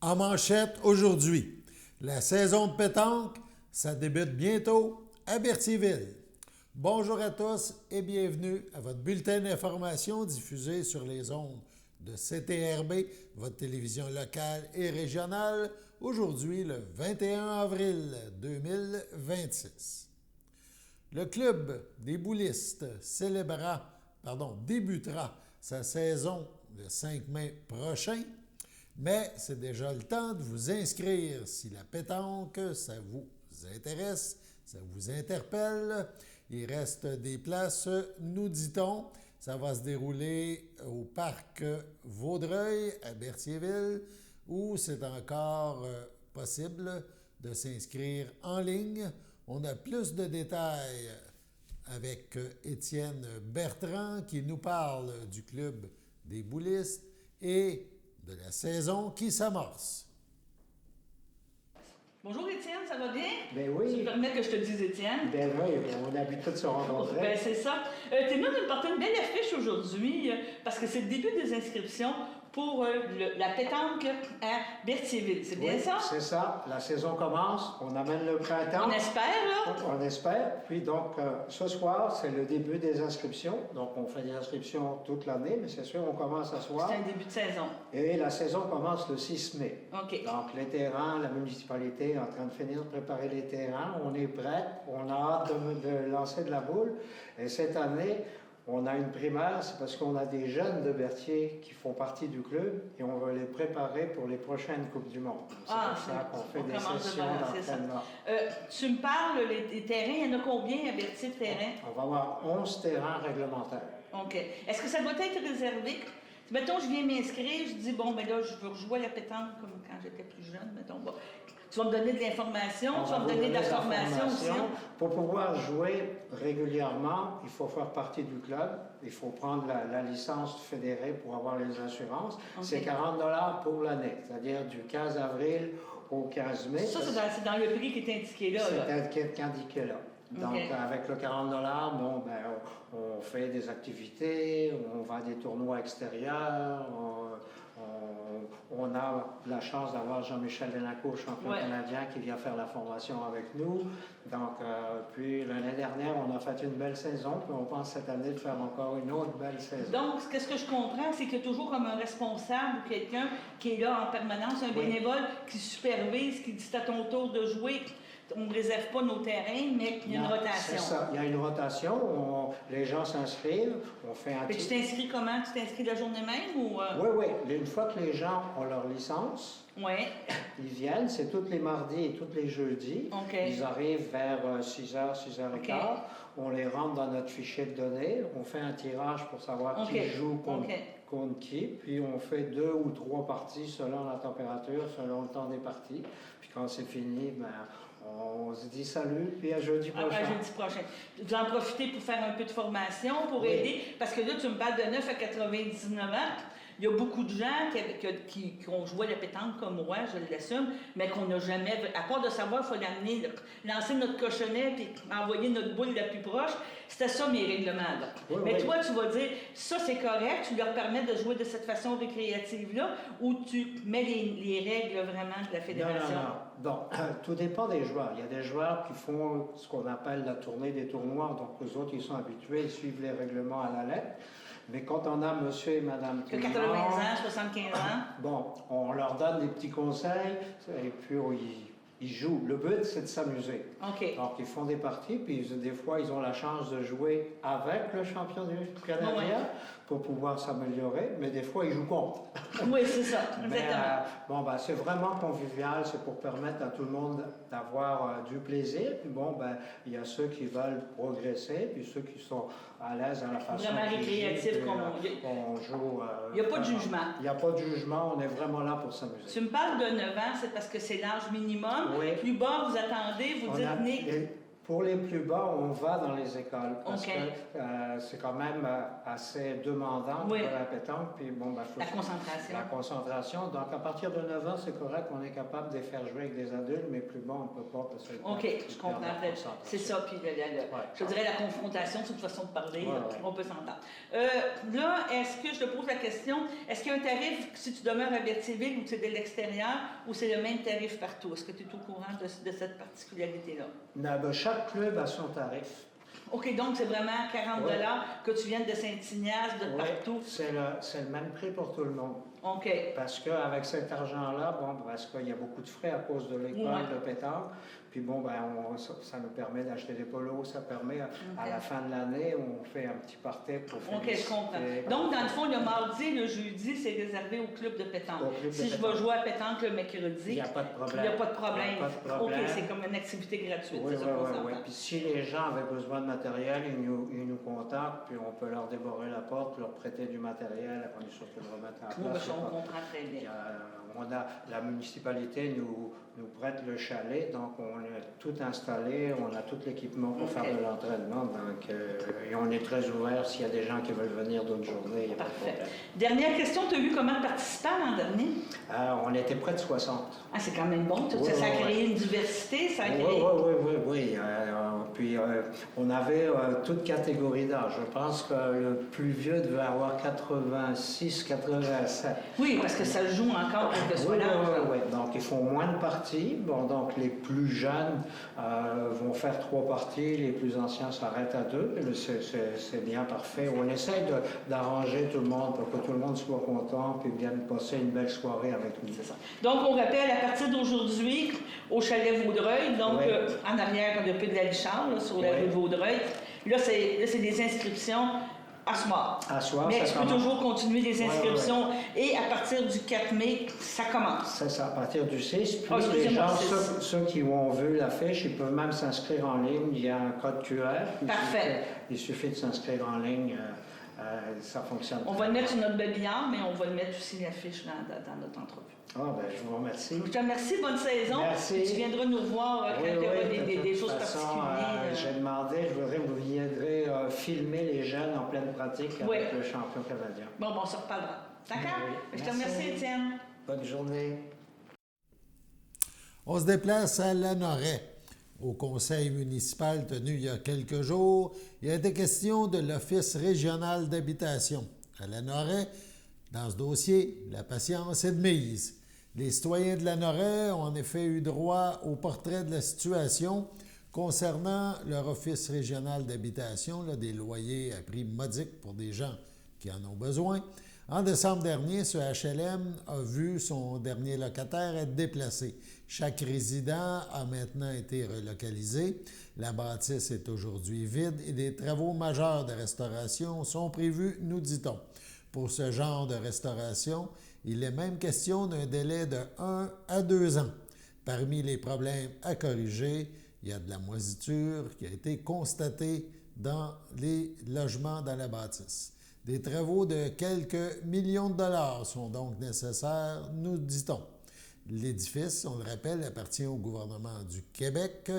En manchette aujourd'hui, la saison de pétanque, ça débute bientôt à Berthierville. Bonjour à tous et bienvenue à votre bulletin d'information diffusé sur les ondes de CTRB, votre télévision locale et régionale, aujourd'hui le 21 avril 2026. Le club des boulistes débutera sa saison le 5 mai prochain, mais c'est déjà le temps de vous inscrire si la pétanque, ça vous intéresse, ça vous interpelle. Il reste des places, nous dit-on. Ça va se dérouler au parc Vaudreuil à Berthierville, où c'est encore possible de s'inscrire en ligne. On a plus de détails avec Étienne Bertrand qui nous parle du club des boulistes et de la saison qui s'amorce. Bonjour Étienne, ça va bien? Ben oui. Tu me permets que je te dise Étienne? Ben oui, on a l'habitude de se rencontrer. Ben c'est ça. T'es venu de me porter une belle affiche aujourd'hui parce que c'est le début des inscriptions pour la pétanque à Berthierville. C'est bien ça? C'est ça. La saison commence, on amène le printemps. On espère, là? On espère. Puis donc, ce soir, c'est le début des inscriptions. Donc, on fait des inscriptions toute l'année, mais c'est sûr, on commence ce soir. C'est un début de saison. Et la saison commence le 6 mai. OK. Donc, les terrains, la municipalité est en train de finir de préparer les terrains. On est prêt. On a hâte de lancer de la boule. Et cette année, on a une primaire, c'est parce qu'on a des jeunes de Berthier qui font partie du club et on va les préparer pour les prochaines Coupes du Monde. C'est pour ça qu'on fait des sessions d'entraînement. Tu me parles, les terrains, il y en a combien à Berthier de terrains? On va avoir 11 terrains réglementaires. OK. Est-ce que ça doit être réservé? Mettons, je viens m'inscrire, je dis, bon, ben là, je veux rejouer à la pétanque comme quand j'étais plus jeune, mettons. Bon. Tu vas me donner de l'information, tu vas me donner de la formation aussi. Pour pouvoir jouer régulièrement, il faut faire partie du club, il faut prendre la licence fédérée pour avoir les assurances. Okay. C'est 40 $ pour l'année, c'est-à-dire du 15 avril au 15 mai. Ça, c'est dans le prix qui est indiqué là. C'est indiqué là. Donc, okay. Avec le 40 $, bon, ben, on fait des activités, on va à des tournois extérieurs, on a la chance d'avoir Jean-Michel Denacour, champion canadien, qui vient faire la formation avec nous. Donc, puis l'année dernière, on a fait une belle saison, puis on pense cette année de faire encore une autre belle saison. Donc, ce que je comprends, c'est qu'il y a toujours comme un responsable ou quelqu'un qui est là en permanence, un bénévole qui supervise, qui dit c'est à ton tour de jouer. On ne réserve pas nos terrains, mais il y a une rotation. C'est ça, il y a une rotation. Les gens s'inscrivent, on fait un... Et tu t'inscris comment? Tu t'inscris la journée même ou... Oui. Une fois que les gens ont leur licence, ils viennent, c'est tous les mardis et tous les jeudis. Okay. Ils arrivent vers 6h, 6h15. Okay. On les rentre dans notre fichier de données. On fait un tirage pour savoir qui joue contre qui. Puis on fait 2 ou 3 parties selon la température, selon le temps des parties. Puis quand c'est fini, ben, on se dit salut, puis à jeudi prochain. À jeudi prochain. Vous en profitez pour faire un peu de formation, pour aider, parce que là, tu me parles de 9 à 99 ans. Il y a beaucoup de gens qui ont joué à la pétanque comme moi, je l'assume, mais qu'on n'a jamais... À part de savoir, il faut l'amener, lancer notre cochonnet puis envoyer notre boule la plus proche. C'était ça mes règlements. Mais toi, tu vas dire, ça c'est correct, tu leur permets de jouer de cette façon récréative-là, ou tu mets les règles vraiment de la fédération? Non. Tout dépend des joueurs. Il y a des joueurs qui font ce qu'on appelle la tournée des tournois, donc les autres, ils sont habitués, ils suivent les règlements à la lettre. Mais quand on a monsieur et madame de 80 ans, 75 ans, bon, on leur donne des petits conseils et puis ils jouent. Le but, c'est de s'amuser. Okay. Donc, ils font des parties, puis des fois, ils ont la chance de jouer avec le champion du Canadien pour pouvoir s'améliorer, mais des fois, ils jouent contre. Oui, c'est ça, exactement. C'est vraiment convivial, c'est pour permettre à tout le monde d'avoir du plaisir. Puis il y a ceux qui veulent progresser, puis ceux qui sont à l'aise dans la façon vraiment récréatif, on joue. Il n'y a pas de jugement. Il n'y a pas de jugement, on est vraiment là pour s'amuser. Tu me parles de 9 ans, c'est parce que c'est l'âge minimum. Oui. Plus bas, vous attendez, vous dites né. Pour les plus bas, on va dans les écoles parce OK. que c'est quand même assez demandant Oui. pour la pétanque. Puis bon, ben, La concentration. La concentration. Donc, à partir de 9 ans, c'est correct, on est capable de les faire jouer avec des adultes, mais plus bas, on ne peut pas parce que OK, je comprends. C'est ça, puis je dirais la confrontation, c'est une façon de parler, on peut s'entendre. Là, est-ce que, je te pose la question, est-ce qu'il y a un tarif si tu demeures à Berthierville ou tu es de l'extérieur, ou c'est le même tarif partout? Est-ce que tu es au courant de cette particularité-là? Chaque club a son tarif. OK, donc c'est vraiment 40 que tu viennes de Saint-Ignace, de partout? C'est le même prix pour tout le monde. OK. Parce qu'avec cet argent-là, parce qu'il y a beaucoup de frais à cause de l'école de pétanque, puis bon, ça nous permet d'acheter des polos, ça permet, à la fin de l'année, on fait un petit party pour féliciter. OK, je comprends. Donc, dans le fond, le mardi et le jeudi, c'est réservé au club de pétanque. Si je vais jouer à pétanque le mercredi, il n'y a pas de problème. OK, c'est comme une activité gratuite. Oui. Puis si les gens avaient besoin de matériel, ils nous contactent, puis on peut leur dévorer la porte, leur prêter du matériel, à condition de le remettre en place. On comprend très bien. La municipalité nous prête le chalet, donc on a tout installé, on a tout l'équipement pour faire de l'entraînement, donc et on est très ouvert s'il y a des gens qui veulent venir d'autres journées, il n'y a pas de problème. Dernière question, tu as eu combien de participants l'an dernier? On était près de 60. Ah, c'est quand même bon, ça a créé une diversité, ça a créé... Oui. Puis on avait toute catégorie d'âge. Je pense que le plus vieux devait avoir 86, 87. Oui, parce que ça joue encore quelque soit l'âge. Oui. Donc ils font moins de parties. Bon, donc les plus jeunes vont faire 3 parties, les plus anciens s'arrêtent à 2. C'est bien parfait. On essaie d'arranger tout le monde pour que tout le monde soit content puis vienne passer une belle soirée avec nous. C'est ça. Donc on rappelle à partir d'aujourd'hui au chalet Vaudreuil, donc en arrière un peu de la Lichard, sur la rue Vaudreuil. Là, c'est des inscriptions à soir. Mais tu peux toujours continuer des inscriptions et à partir du 4 mai, ça commence. C'est ça, à partir du 6. Puis les gens, ceux qui ont vu l'affiche, ils peuvent même s'inscrire en ligne. Il y a un code QR. Parfait. Il suffit de s'inscrire en ligne. Ça fonctionne. On va le mettre sur notre babillard, mais on va le mettre aussi l'affiche dans notre entrevue. Je vous remercie. Je te remercie, bonne saison. Merci. Et tu viendras nous voir quand il y aura des choses particulières. J'ai demandé, je voudrais que vous viendrez filmer les jeunes en pleine pratique avec le champion canadien. Bon, on se reparlera. D'accord? Je te remercie, Étienne. Bonne journée. On se déplace à Lanoraie. Au conseil municipal tenu il y a quelques jours, il a été question de l'Office régional d'habitation. À Lanoraie, dans ce dossier, la patience est de mise. Les citoyens de Lanoraie ont en effet eu droit au portrait de la situation concernant leur Office régional d'habitation, des loyers à prix modiques pour des gens qui en ont besoin. En décembre dernier, ce HLM a vu son dernier locataire être déplacé. Chaque résident a maintenant été relocalisé. La bâtisse est aujourd'hui vide et des travaux majeurs de restauration sont prévus, nous dit-on. Pour ce genre de restauration, il est même question d'un délai de 1 à 2 ans. Parmi les problèmes à corriger, il y a de la moisiture qui a été constatée dans les logements dans la bâtisse. Des travaux de quelques millions de dollars sont donc nécessaires, nous dit-on. L'édifice, on le rappelle, appartient au gouvernement du Québec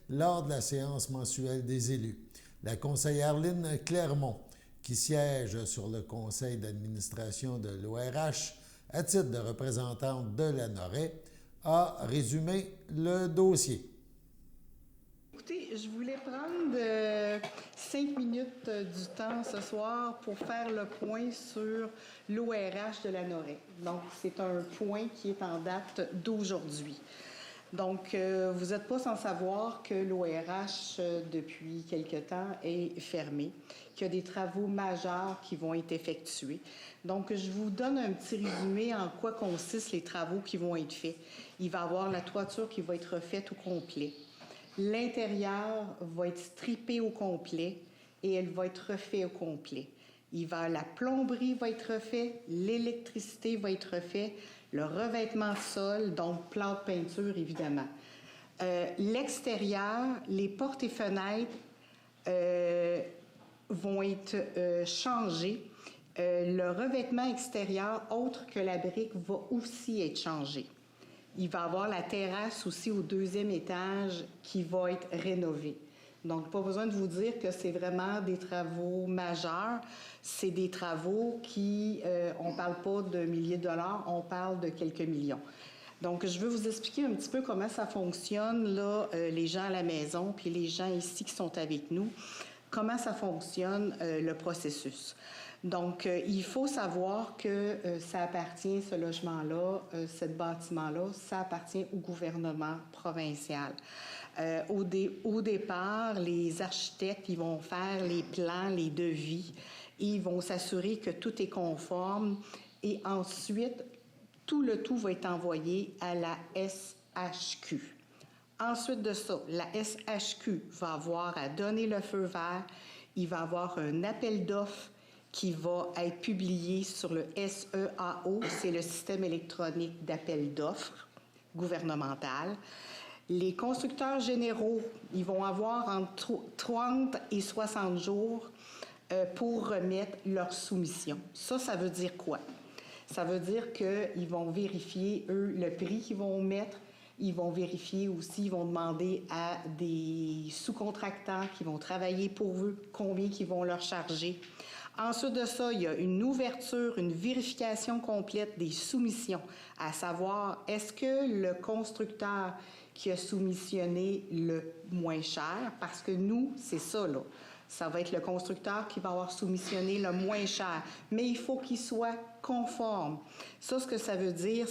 lors de la séance mensuelle des élus. La conseillère Lynne Clermont, qui siège sur le conseil d'administration de l'ORH à titre de représentante de Lanoraie, a résumé le dossier. Écoutez, je voulais prendre 5 minutes du temps ce soir pour faire le point sur l'ORH de Lanoraie. Donc, c'est un point qui est en date d'aujourd'hui. Donc, vous n'êtes pas sans savoir que l'ORH, depuis quelque temps, est fermé, qu'il y a des travaux majeurs qui vont être effectués. Donc, je vous donne un petit résumé en quoi consistent les travaux qui vont être faits. Il va y avoir la toiture qui va être refaite au complet. L'intérieur va être strippé au complet et elle va être refaite au complet. La plomberie va être refaite, l'électricité va être refaite, le revêtement sol, donc plâtre, peinture, évidemment. L'extérieur, les portes et fenêtres vont être changées. Le revêtement extérieur, autre que la brique, va aussi être changé. Il va y avoir la terrasse aussi au 2e étage qui va être rénovée. Donc, pas besoin de vous dire que c'est vraiment des travaux majeurs. C'est des travaux qui, on ne parle pas de milliers de dollars, on parle de quelques millions. Donc, je veux vous expliquer un petit peu comment ça fonctionne, là, les gens à la maison, puis les gens ici qui sont avec nous, comment ça fonctionne, le processus. Donc, il faut savoir que ça appartient, ce logement-là, ce bâtiment-là, ça appartient au gouvernement provincial. Au départ, les architectes, ils vont faire les plans, les devis, ils vont s'assurer que tout est conforme et ensuite, tout va être envoyé à la SHQ. Ensuite de ça, la SHQ va avoir à donner le feu vert, il va avoir un appel d'offres qui va être publié sur le SEAO, c'est le système électronique d'appel d'offres gouvernemental. Les constructeurs généraux, ils vont avoir entre 30 et 60 jours pour remettre leur soumission. Ça veut dire quoi? Ça veut dire qu'ils vont vérifier, eux, le prix qu'ils vont mettre. Ils vont vérifier aussi, ils vont demander à des sous-contractants qui vont travailler pour eux combien ils vont leur charger. Ensuite de ça, il y a une ouverture, une vérification complète des soumissions, à savoir, est-ce que le constructeur qui a soumissionné le moins cher, parce que nous, c'est ça, là, ça va être le constructeur qui va avoir soumissionné le moins cher, mais il faut qu'il soit conforme. Ça, ce que ça veut dire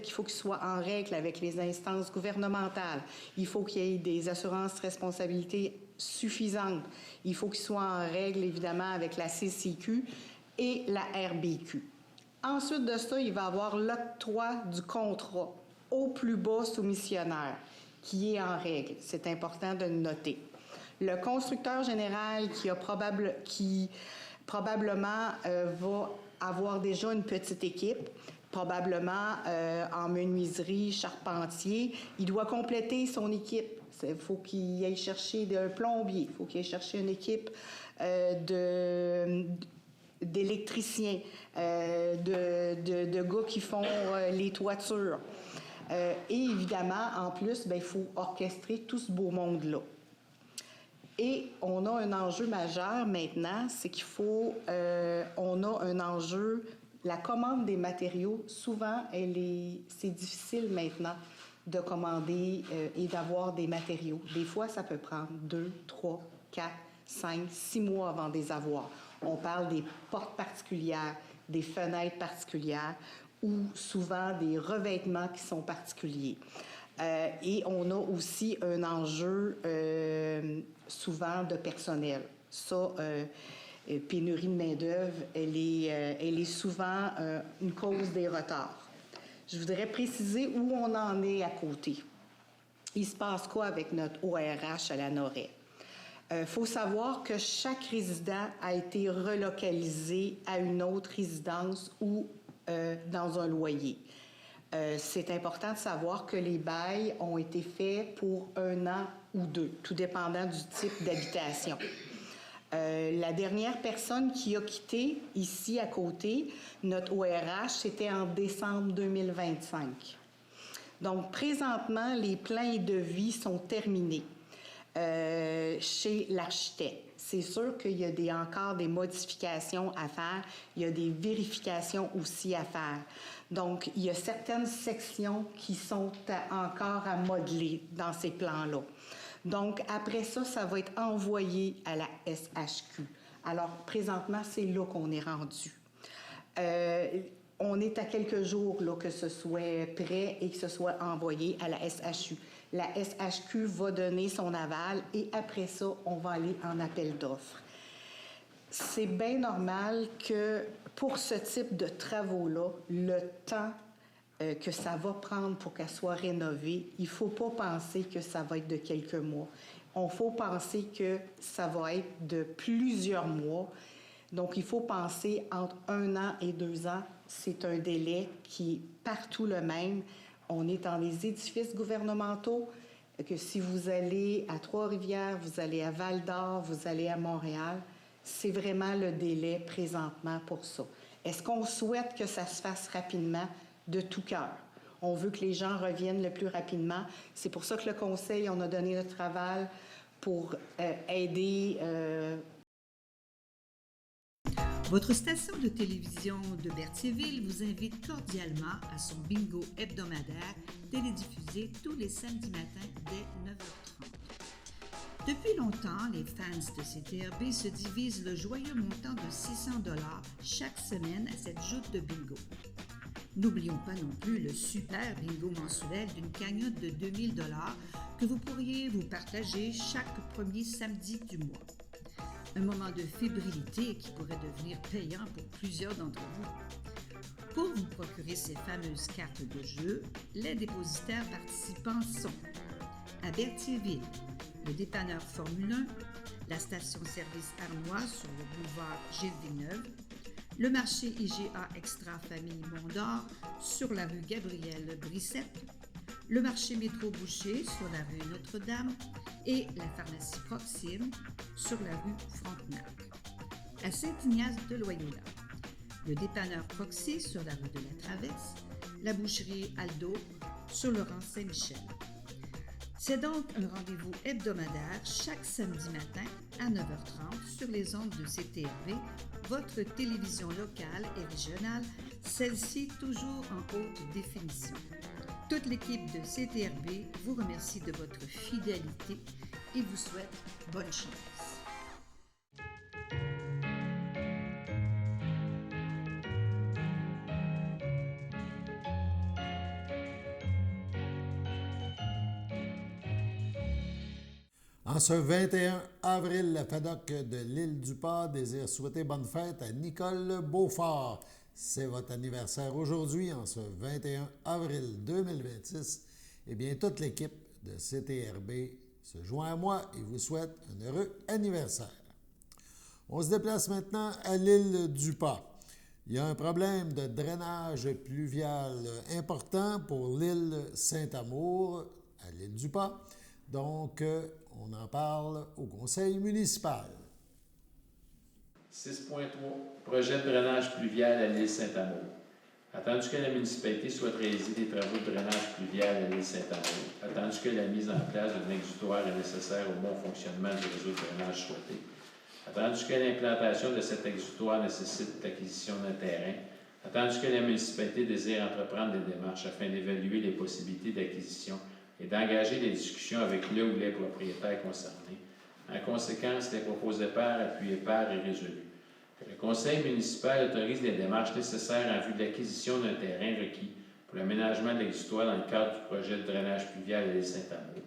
qu'il faut qu'il soit en règle avec les instances gouvernementales. Il faut qu'il y ait des assurances responsabilité suffisantes. Il faut qu'il soit en règle, évidemment, avec la CCQ et la RBQ. Ensuite de ça, il va avoir l'octroi du contrat au plus bas soumissionnaire, qui est en règle. C'est important de le noter. Le constructeur général qui probablement va avoir déjà une petite équipe, probablement en menuiserie, charpentier, il doit compléter son équipe. Il faut qu'il aille chercher un plombier, il faut qu'il aille chercher une équipe d'électriciens, de gars qui font les toitures. Et évidemment, en plus, il faut orchestrer tout ce beau monde-là. Et on a un enjeu majeur maintenant, c'est qu'il faut, on a un enjeu, la commande des matériaux, souvent, c'est difficile maintenant de commander et d'avoir des matériaux. Des fois, ça peut prendre 2, 3, 4, 5, 6 mois avant de les avoir. On parle des portes particulières, des fenêtres particulières ou souvent des revêtements qui sont particuliers. Et on a aussi un enjeu souvent de personnel. Ça, pénurie de main-d'œuvre, elle est souvent une cause des retards. Je voudrais préciser où on en est à côté. Il se passe quoi avec notre ORH à la Noret? Faut savoir que chaque résident a été relocalisé à une autre résidence ou dans un loyer. C'est important de savoir que les bails ont été faits pour 1 an ou 2, tout dépendant du type d'habitation. La dernière personne qui a quitté ici à côté, notre ORH, c'était en décembre 2025. Donc, présentement, les plans et devis sont terminés chez l'architecte. C'est sûr qu'il y a encore des modifications à faire. Il y a des vérifications aussi à faire. Donc, il y a certaines sections qui sont encore à modeler dans ces plans-là. Donc, après ça, ça va être envoyé à la SHQ. Alors, présentement, c'est là qu'on est rendu. On est à quelques jours là, que ce soit prêt et que ce soit envoyé à la SHQ. La SHQ va donner son aval et après ça, on va aller en appel d'offres. C'est bien normal que pour ce type de travaux-là, le temps que ça va prendre pour qu'elle soit rénovée, il ne faut pas penser que ça va être de quelques mois. Il faut penser que ça va être de plusieurs mois. Donc, il faut penser entre 1 an et 2 ans. C'est un délai qui est partout le même. On est dans les édifices gouvernementaux, que si vous allez à Trois-Rivières, vous allez à Val-d'Or, vous allez à Montréal, c'est vraiment le délai présentement pour ça. Est-ce qu'on souhaite que ça se fasse rapidement? De tout cœur. On veut que les gens reviennent le plus rapidement. C'est pour ça que le Conseil, on a donné notre aval pour aider. Votre station de télévision de Berthierville vous invite cordialement à son bingo hebdomadaire télédiffusé tous les samedis matins dès 9h30. Depuis longtemps, les fans de CTRB se divisent le joyeux montant de 600 $ chaque semaine à cette joute de bingo. N'oublions pas non plus le super bingo mensuel d'une cagnotte de 2000 $ que vous pourriez vous partager chaque premier samedi du mois. Un moment de fébrilité qui pourrait devenir payant pour plusieurs d'entre vous. Pour vous procurer ces fameuses cartes de jeu, les dépositaires participants sont à Berthierville, le dépanneur Formule 1, la station-service Arnois sur le boulevard Gilles-Villeneuve, le marché IGA Extra Famille Mont-d'Or sur la rue Gabrielle Brissette, le marché Métro Boucher sur la rue Notre-Dame et la pharmacie Proxime sur la rue Frontenac. À Saint-Ignace de Loyola, le dépanneur Proxy sur la rue de la Traverse, la boucherie Aldo sur le rang Saint-Michel. C'est donc un rendez-vous hebdomadaire chaque samedi matin à 9h30 sur les ondes de CTRB, votre télévision locale et régionale, celle-ci toujours en haute définition. Toute l'équipe de CTRB vous remercie de votre fidélité et vous souhaite bonne chance. En ce 21 avril, la FADOC de l'Île-du-Pas désire souhaiter bonne fête à Nicole Beaufort. C'est votre anniversaire aujourd'hui, en ce 21 avril 2026. Eh bien, toute l'équipe de CTRB se joint à moi et vous souhaite un heureux anniversaire. On se déplace maintenant à l'Île-du-Pas. Il y a un problème de drainage pluvial important pour l'île Saint-Amour, à l'Île-du-Pas. Donc, on en parle au conseil municipal. 6.3. Projet de drainage pluvial à l'île Saint-Amour. Attendu que la municipalité souhaite réaliser des travaux de drainage pluvial à l'île Saint-Amour, attendu que la mise en place d'un exutoire est nécessaire au bon fonctionnement du réseau de drainage souhaité, attendu que l'implantation de cet exutoire nécessite l'acquisition d'un terrain, attendu que la municipalité désire entreprendre des démarches afin d'évaluer les possibilités d'acquisition et d'engager des discussions avec le ou les propriétaires concernés. En conséquence, les proposés par, appuyés par et résolus. Que le conseil municipal autorise les démarches nécessaires en vue de l'acquisition d'un terrain requis pour l'aménagement de l'exutoire dans le cadre du projet de drainage pluvial à l'île Saint-Amour.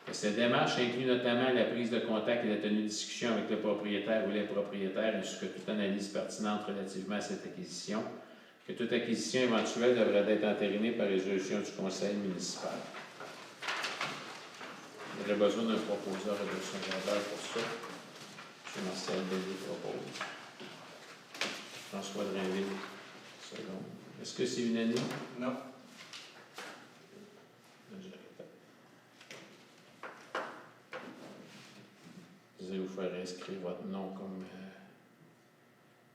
Que ces démarches incluent notamment la prise de contact et la tenue de discussion avec le propriétaire ou les propriétaires, ainsi que toute analyse pertinente relativement à cette acquisition. Que toute acquisition éventuelle devrait être entérinée par résolution du conseil municipal. Il y aurait besoin d'un proposeur et d'un secondaire pour ça. M. Marcel Bélier propose. François Drainville, second. Est-ce que c'est unanime? Non. Vous allez vous faire inscrire votre nom comme...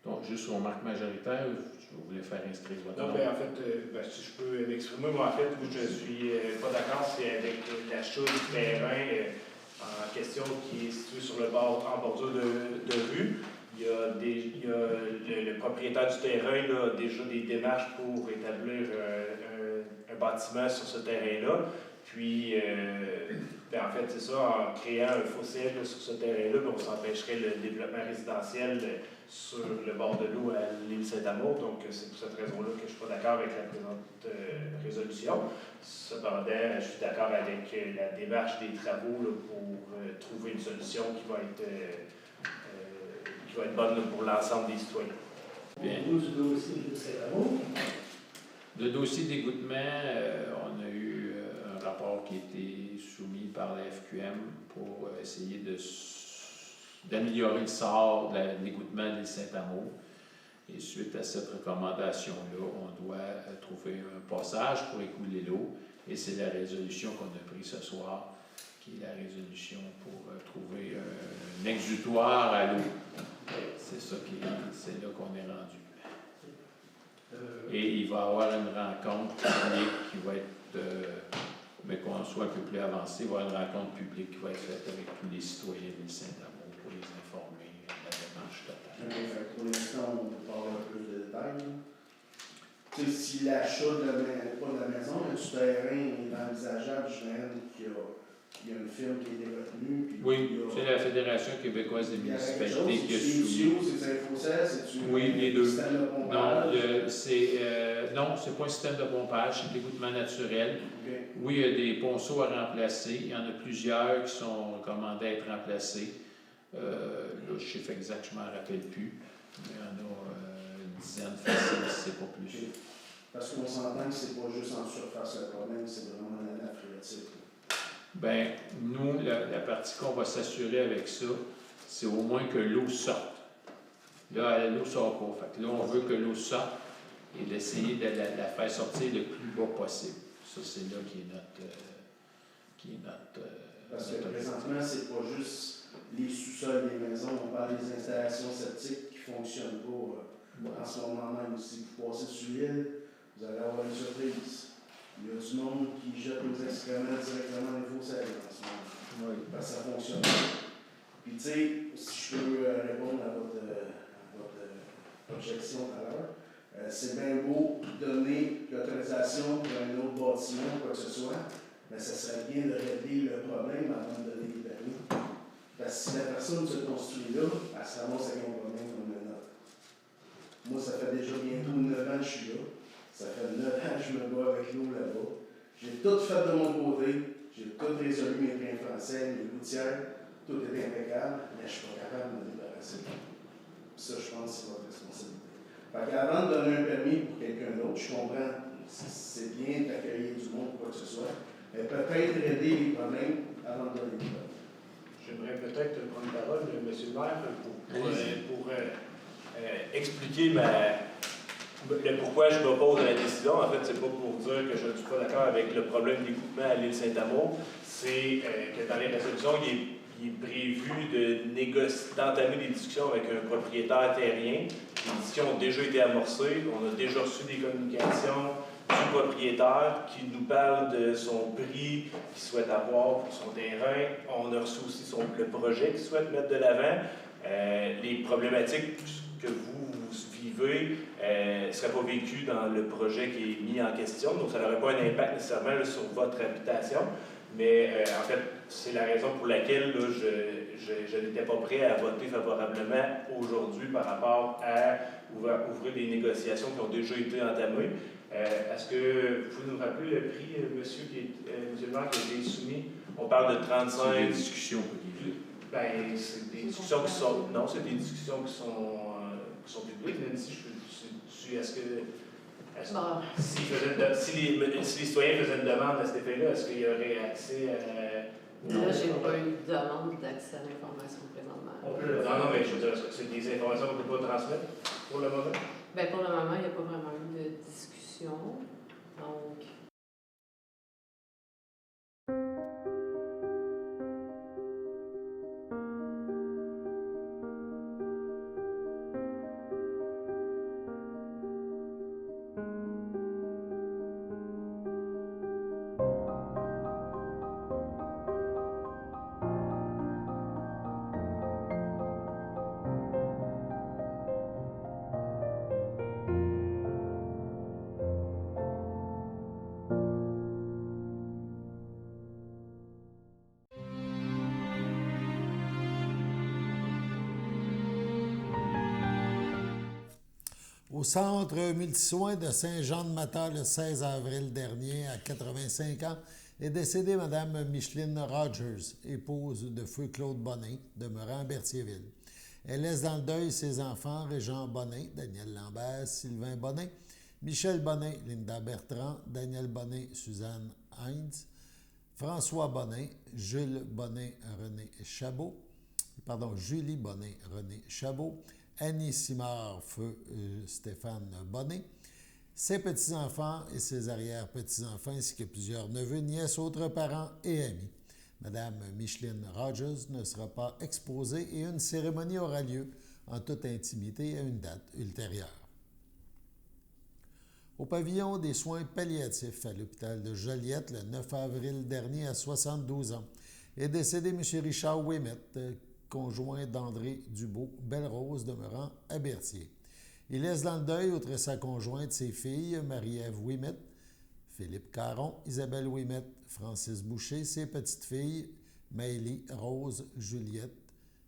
Donc, juste sur marque majoritaire, vous voulez faire inscrire votre nom? Non, bien, en fait, si je peux m'exprimer, moi, en fait, où je suis pas d'accord, c'est avec l'achat du terrain en question qui est situé sur le bord, en bordure de rue. Il y a le propriétaire du terrain là, a déjà des démarches pour établir un bâtiment sur ce terrain-là. Puis, en fait, c'est ça, en créant un fossé sur ce terrain-là, on s'empêcherait le développement résidentiel sur le bord de l'eau à l'île Saint-Amour. Donc, c'est pour cette raison-là que je ne suis pas d'accord avec la présente résolution. Cependant, je suis d'accord avec la démarche des travaux là, pour trouver une solution qui va être bonne là, pour l'ensemble des citoyens. Bien. Le dossier d'égouttement, on a eu un rapport qui a été soumis par la FQM pour essayer d'améliorer le sort de l'égouttement de l'île Saint-Amour. Et suite à cette recommandation-là, on doit trouver un passage pour écouler l'eau. Et c'est la résolution qu'on a prise ce soir, qui est la résolution pour trouver un exutoire à l'eau. C'est là qu'on est rendu. Et il va y avoir une rencontre publique qui va être mais qu'on soit un peu plus avancé, il va y avoir une rencontre publique qui va être faite avec tous les citoyens de l'île Saint-Amour pour les informer de la démarche totale. OK, fait que pour l'instant, on peut pas avoir plus de détails. Tu sais, si l'achat de pas de la maison, mais du terrain est envisageable, j'imagine qu'il y a une firme qui a été retenue. Puis Oui, c'est la Fédération québécoise des municipalités qui a soumis. C'est Infocel, c'est-tu Oui, les deux. système de Non, pompage? c'est pas un système de pompage, c'est de l'égouttement naturel. OK. Oui, il y a des ponceaux à remplacer. Il y en a plusieurs qui sont recommandés à être remplacés. Là, le chiffre exact, je ne m'en rappelle plus. Mais il y en a une dizaine facile, si c'est pas plus. OK. Parce qu'on s'entend que c'est pas juste en surface le problème, c'est vraiment la nappe phréatique. Bien, nous, la partie qu'on va s'assurer avec ça, c'est au moins que l'eau sorte. Là, l'eau ne sort pas. Fait que là, on veut que l'eau sorte et d'essayer de la faire sortir le plus bas possible. Ça, c'est là qui est notre Parce que présentement, c'est pas juste les sous-sols des maisons, on parle des installations septiques qui ne fonctionnent pas en ce moment même. Si vous passez sur l'île, vous allez avoir une surprise. Il y a du monde qui jette nos excréments directement dans les fossés en ce moment. Oui. Parce que ça fonctionne pas. Puis tu sais, si je peux répondre à votre objection tout à l'heure, c'est bien beau donner l'autorisation pour un autre bâtiment ou quoi que ce soit, mais ça serait bien de régler le problème avant de donner les permis. Parce que si la personne se construit là, elle se ramasse avec un problème comme le nôtre. Moi, ça fait déjà bientôt 9 ans que je suis là. Ça fait 9 ans que je me bats avec l'eau là-bas. J'ai tout fait de mon côté. J'ai tout résolu mes trains français, mes gouttières. Tout est impeccable, mais je ne suis pas capable de me débarrasser. Ça, je pense que c'est votre responsabilité. Fait qu'avant de donner un permis pour quelqu'un d'autre, je comprends, c'est bien d'accueillir du monde ou quoi que ce soit, mais peut-être aider les problèmes avant de donner le permis. J'aimerais peut-être prendre la parole, M. le maire, pour expliquer le pourquoi je m'oppose à la décision. En fait, c'est pas pour dire que je ne suis pas d'accord avec le problème d'écoutement à l'île Saint-Amour, c'est que dans les résolutions, il est prévu d'entamer des discussions avec un propriétaire terrien. Les discussions ont déjà été amorcées. On a déjà reçu des communications du propriétaire qui nous parle de son prix qu'il souhaite avoir pour son terrain. On a reçu aussi le projet qu'il souhaite mettre de l'avant. Les problématiques que vous vivez ne seraient pas vécues dans le projet qui est mis en question. Donc, ça n'aurait pas un impact nécessairement sur votre habitation. Mais en fait, c'est la raison pour laquelle là, je n'étais pas prêt à voter favorablement aujourd'hui par rapport à ouvrir des négociations qui ont déjà été entamées. Est-ce que vous pouvez nous rappeler le prix, monsieur le maire, qui a été soumis? On parle de 35... C'est des discussions, ben, c'est des discussions qui sont... Non, c'est des discussions qui sont publiques. Même si est-ce que... Si les citoyens faisaient une demande à cet effet-là, est-ce qu'il y aurait accès à... Là, j'ai pas eu de demande d'accès à l'information présentement. Non, mais je veux dire, est-ce que c'est des informations qu'on ne peut pas transmettre pour le moment? Bien, pour le moment, il n'y a pas vraiment eu de discussion. Donc, Au centre multisoins de Saint-Jean-de-Matha, le 16 avril dernier, à 85 ans, est décédée Mme Micheline Rogers, épouse de feu Claude Bonnin, demeurant à Berthierville. Elle laisse dans le deuil ses enfants, Régent Bonnin, Daniel Lambert, Sylvain Bonnin, Michel Bonnin, Linda Bertrand, Daniel Bonnin, Suzanne Heinz, François Bonnin, Julie Bonnin, René Chabot, Annie Simard, feu Stéphane Bonnet, ses petits-enfants et ses arrière-petits-enfants, ainsi que plusieurs neveux, nièces, autres parents et amis. Madame Micheline Rogers ne sera pas exposée et une cérémonie aura lieu en toute intimité à une date ultérieure. Au pavillon des soins palliatifs à l'hôpital de Joliette, le 9 avril dernier, à 72 ans, est décédé M. Richard Ouimet, conjoint d'André Dubois, Belle-Rose, demeurant à Berthier. Il laisse dans le deuil, outre sa conjointe, ses filles, Marie-Ève Ouimet, Philippe Caron, Isabelle Ouimet, Francis Boucher, ses petites-filles, Maëlie, Rose, Juliette,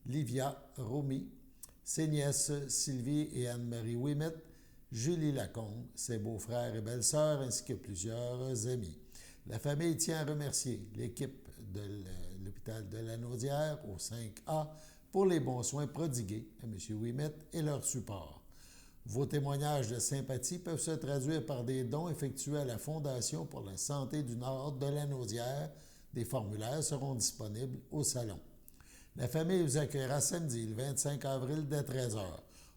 Livia, Romy, ses nièces, Sylvie et Anne-Marie Ouimet, Julie Lacombe, ses beaux-frères et belles-sœurs, ainsi que plusieurs amis. La famille tient à remercier l'équipe de l'hôpital de Lanaudière au 5A pour les bons soins prodigués à M. Ouimet et leur support. Vos témoignages de sympathie peuvent se traduire par des dons effectués à la Fondation pour la santé du Nord de Lanaudière. Des formulaires seront disponibles au salon. La famille vous accueillera samedi, le 25 avril, dès 13h,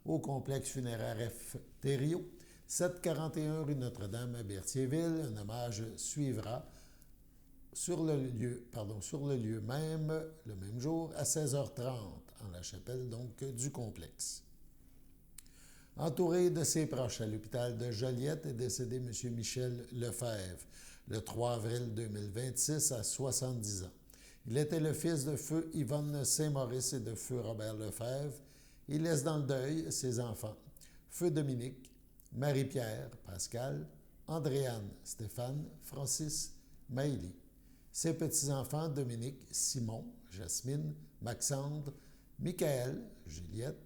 au complexe funéraire F. Thériault, 741 rue Notre-Dame à Berthierville. Un hommage suivra sur le lieu même, le même jour, à 16h30, en la chapelle donc du complexe. Entouré de ses proches à l'hôpital de Joliette est décédé M. Michel Lefebvre, le 3 avril 2026, à 70 ans. Il était le fils de feu Yvonne Saint-Maurice et de feu Robert Lefebvre. Il laisse dans le deuil ses enfants, feu Dominique, Marie-Pierre, Pascal, Andréane, Stéphane, Francis, Maëlie. Ses petits-enfants Dominique, Simon, Jasmine, Maxandre, Michael, Juliette,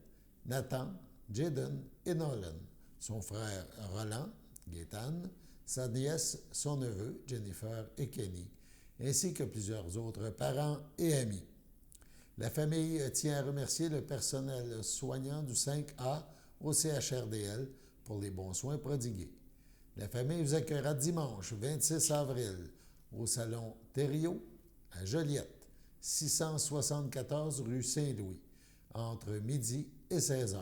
Nathan, Jaden et Nolan, son frère Roland, Gaétan, sa nièce, son neveu, Jennifer et Kenny, ainsi que plusieurs autres parents et amis. La famille tient à remercier le personnel soignant du 5A au CHRDL pour les bons soins prodigués. La famille vous accueillera dimanche 26 avril au salon Thériault à Joliette, 674 rue Saint-Louis, entre midi et 16h.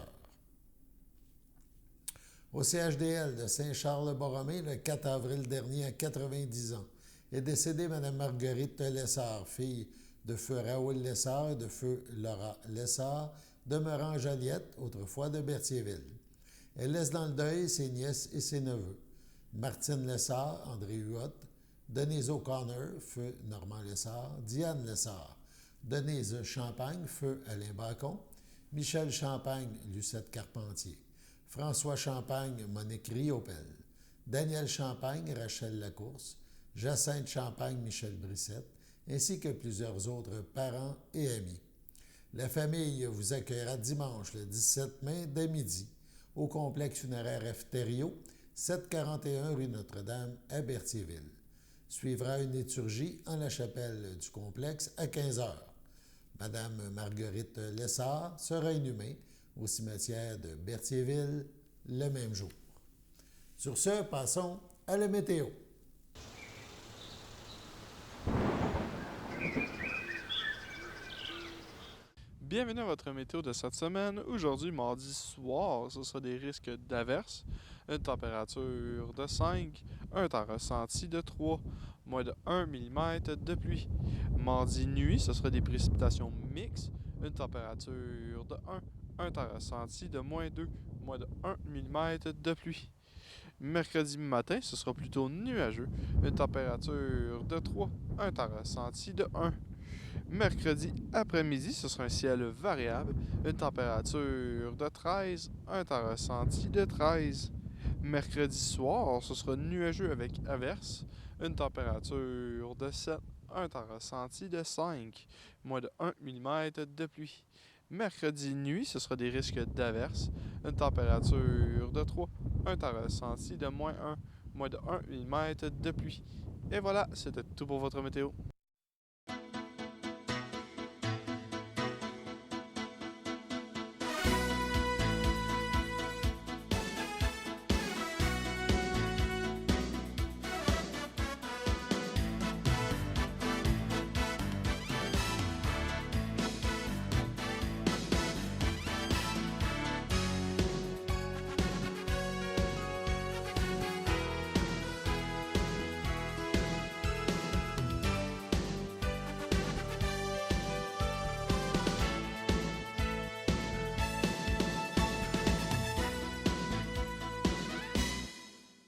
Au CHDL de Saint-Charles-Borromée, le 4 avril dernier, à 90 ans, est décédée Mme Marguerite Lessard, fille de feu Raoul Lessard et de feu Laura Lessard, demeurant à Joliette, autrefois de Berthierville. Elle laisse dans le deuil ses nièces et ses neveux. Martine Lessard, André Huot, Denise O'Connor, feu Normand Lessard, Diane Lessard, Denise Champagne, feu Alain Bacon, Michel Champagne, Lucette Carpentier, François Champagne, Monique Riopel, Daniel Champagne, Rachel Lacourse, Jacinthe Champagne, Michel Brissette, ainsi que plusieurs autres parents et amis. La famille vous accueillera dimanche, le 17 mai, dès midi, au complexe funéraire F. Thériault, 741 rue Notre-Dame à Berthierville. Suivra une liturgie en la chapelle du complexe à 15h. Madame Marguerite Lessard sera inhumée au cimetière de Berthierville le même jour. Sur ce, passons à la météo. Bienvenue à votre météo de cette semaine. Aujourd'hui, mardi soir, ce sera des risques d'averses, une température de 5, un temps ressenti de 3, moins de 1 mm de pluie. Mardi nuit, ce sera des précipitations mixtes, une température de 1, un temps ressenti de moins 2, moins de 1 mm de pluie. Mercredi matin, ce sera plutôt nuageux, une température de 3, un temps ressenti de 1. Mercredi après-midi, ce sera un ciel variable, une température de 13, un temps ressenti de 13. Mercredi soir, ce sera nuageux avec averses, une température de 7, un temps ressenti de 5, moins de 1 mm de pluie. Mercredi nuit, ce sera des risques d'averses, une température de 3, un temps ressenti de moins 1, moins de 1 mm de pluie. Et voilà, c'était tout pour votre météo.